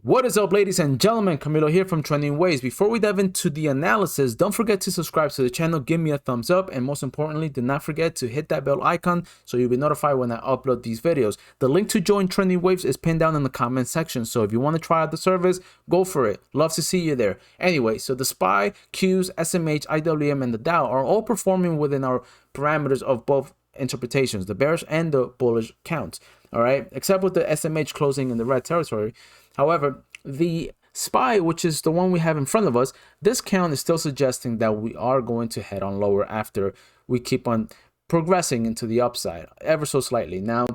What is up, ladies and gentlemen? Camilo here from Trending Waves. Before we dive into the analysis, don't forget to subscribe to the channel, give me a thumbs up, and most importantly, do not forget to hit that bell icon so you'll be notified when I upload these videos. The link to join Trending Waves is pinned down in the comment section, so if you want to try out the service, go for it. Love to see you there. Anyway, so the SPY, Qs, SMH, IWM, and the Dow are all performing within our parameters of both interpretations, the bearish and the bullish counts. All right, except with the SMH closing in the red territory. However, the SPY, which is the one we have in front of us, this count is still suggesting that we are going to head on lower after we keep on progressing into the upside ever so slightly. Now,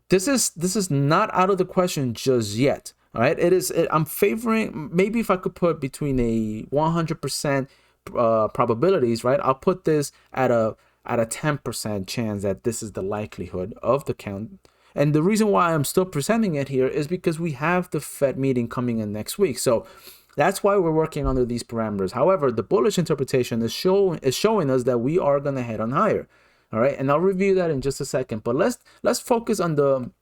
this is not out of the question just yet. All right, I'm favoring, maybe if I could put between a 100% probabilities, right? I'll put this at a 10% chance that this is the likelihood of the count. And the reason why I'm still presenting it here is because we have the Fed meeting coming in next week. So that's why we're working under these parameters. However, the bullish interpretation is showing us that we are going to head on higher. All right, and I'll review that in just a second. But let's focus on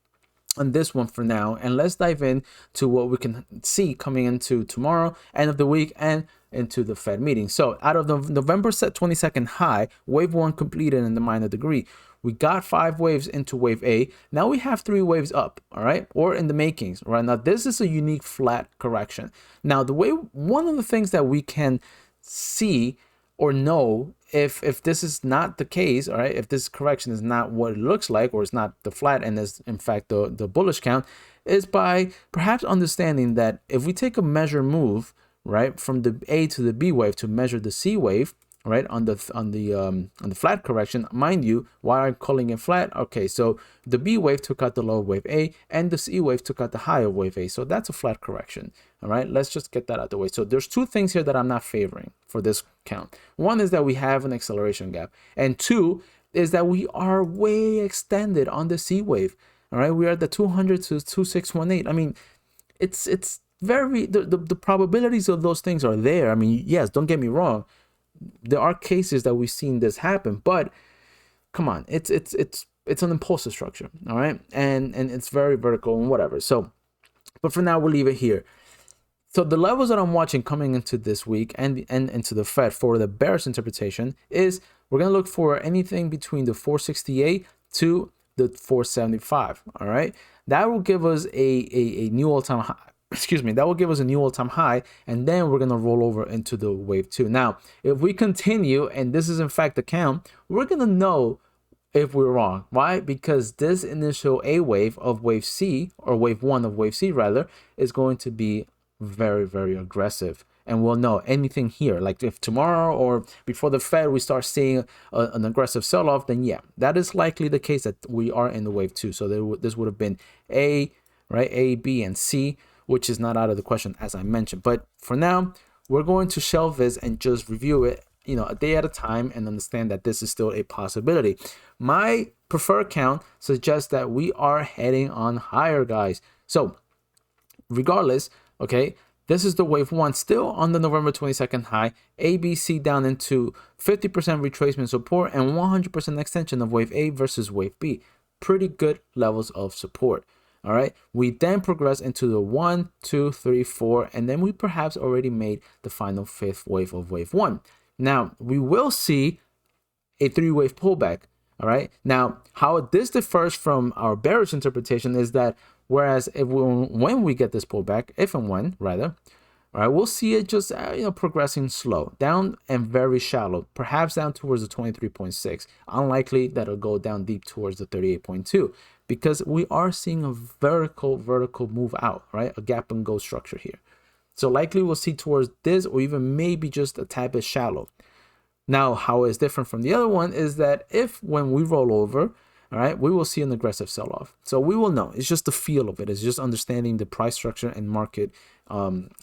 this one for now, and let's dive in to what we can see coming into tomorrow, end of the week, and into the Fed meeting. So out of the November 22nd high, wave 1 completed in the minor degree. We got 5 waves into wave A. Now we have 3 waves up, all right, or in the makings, right? Now this is a unique flat correction. Now one of the things that we can see or know if this is not the case, all right, if this correction is not what it looks like, or it's not the flat and is in fact the bullish count, is by perhaps understanding that if we take a measure move, right, from the A to the B wave to measure the C wave, right, on the flat correction. Mind you, why I'm calling it flat? Okay, so the B wave took out the low wave A, and the C wave took out the higher wave A. So that's a flat correction. All right, let's just get that out of the way. So there's 2 things here that I'm not favoring for this count. One is that we have an acceleration gap, and 2 is that we are way extended on the C wave. All right, we are at the 200 to 2618. I mean, it's very the probabilities of those things are there. I mean, yes, don't get me wrong. There are cases that we've seen this happen, but come on, it's an impulsive structure, all right, and it's very vertical and whatever. So, but for now, we'll leave it here. So the levels that I'm watching coming into this week and into the Fed for the bearish interpretation is we're gonna look for anything between the 468 to the 475. All right, that will give us a new all-time high. Excuse me, that will give us a new all-time high, and then we're going to roll over into the wave 2. Now, if we continue, and this is in fact the count, we're going to know if we're wrong. Why? Because this initial A wave of wave C, or wave 1 of wave C rather, is going to be very, very aggressive. And we'll know anything here, like if tomorrow or before the Fed we start seeing an aggressive sell-off, then yeah, that is likely the case that we are in the wave 2. So this would have been A, right? A, B, and C, which is not out of the question, as I mentioned. But for now, we're going to shelve this and just review it, a day at a time, and understand that this is still a possibility. My preferred count suggests that we are heading on higher, guys. So regardless, okay, this is the wave 1 still on the November 22nd high, ABC down into 50% retracement support and 100% extension of wave A versus wave B. Pretty good levels of support. All right, we then progress into the 1, 2, 3, 4, and then we perhaps already made the final 5th wave of wave 1. Now we will see a 3-wave pullback. All right, now how this differs from our bearish interpretation is that whereas when we get this pullback, if and when rather, all right, we'll see it just progressing slow down and very shallow, perhaps down towards the 23.6. Unlikely that it'll go down deep towards the 38.2. Because we are seeing a vertical move out, right? A gap and go structure here. So likely we'll see towards this, or even maybe just a tad bit shallow. Now, how it's different from the other one is that when we roll over, all right, we will see an aggressive sell-off. So we will know. It's just the feel of it. It's just understanding the price structure and market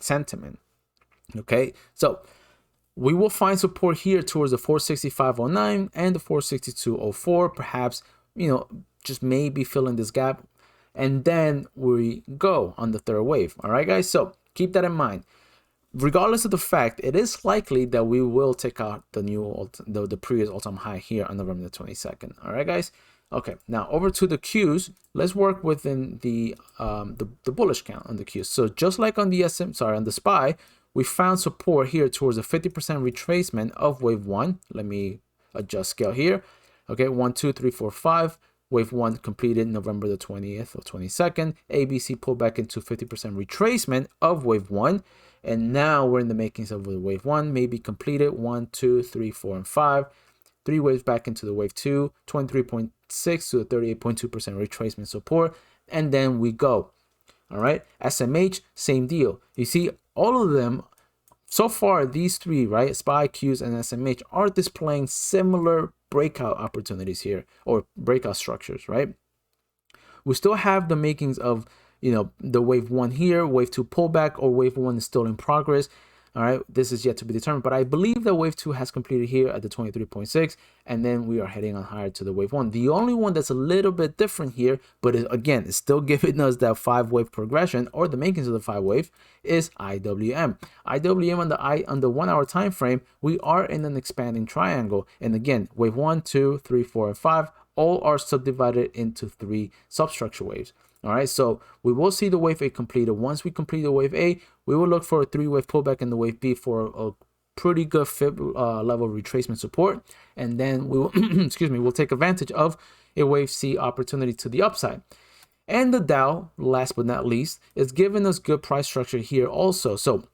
sentiment. Okay, so we will find support here towards the 465.09 and the 462.04, perhaps, just maybe filling this gap, and then we go on the 3rd wave. All right, guys, so keep that in mind. Regardless of the fact, it is likely that we will take out the previous all-time high here on November the 22nd. All right, guys, Okay, now over to the Qs. Let's work within the bullish count on the Qs. So just like on the on the SPY, we found support here towards a 50% retracement of wave 1. Let me adjust scale here. Okay, 1, 2, 3, 4, 5. Wave 1 completed November the 20th or 22nd. ABC pulled back into 50% retracement of wave 1. And now we're in the makings of the wave 1, maybe completed 1, 2, 3, 4, and 5. 3 waves back into the wave 2, 23.6 to the 38.2% retracement support. And then we go. All right. SMH, same deal. You see, all of them so far, these three, right, SPY, Qs, and SMH are displaying similar breakout opportunities here, or breakout structures, right? We still have the makings of, you know, the wave 1 here, wave 2 pullback, or wave 1 is still in progress. All right, this is yet to be determined, but I believe that wave 2 has completed here at the 23.6, and then we are heading on higher to the wave 1. The only one that's a little bit different here, but again, it's still giving us that 5-wave progression, or the makings of the 5-wave, is IWM. IWM on the 1 hour time frame, we are in an expanding triangle, and again, wave 1, 2, 3, 4, and 5 all are subdivided into 3 substructure waves. All right, so we will see the wave A completed. Once we complete the wave A, we will look for a 3-wave pullback in the wave B for a pretty good fib level retracement support, and then we will excuse me, we'll take advantage of a wave C opportunity to the upside. And the Dow, last but not least, is giving us good price structure here also. So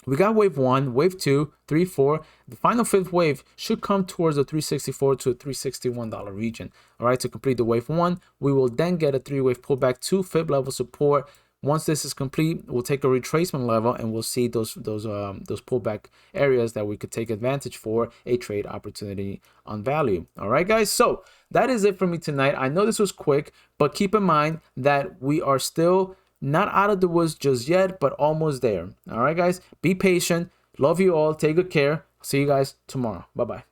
we got wave 1, wave 2, 3, 4. The final 5th wave should come towards the $364 to $361 region. All right, to complete the wave 1, we will then get a 3-wave pullback to fib level support. Once this is complete, we'll take a retracement level and we'll see those pullback areas that we could take advantage for a trade opportunity on value. All right, guys. So that is it for me tonight. I know this was quick, but keep in mind that we are still not out of the woods just yet, but almost there. All right, guys, be patient. Love you all. Take good care. See you guys tomorrow. Bye-bye.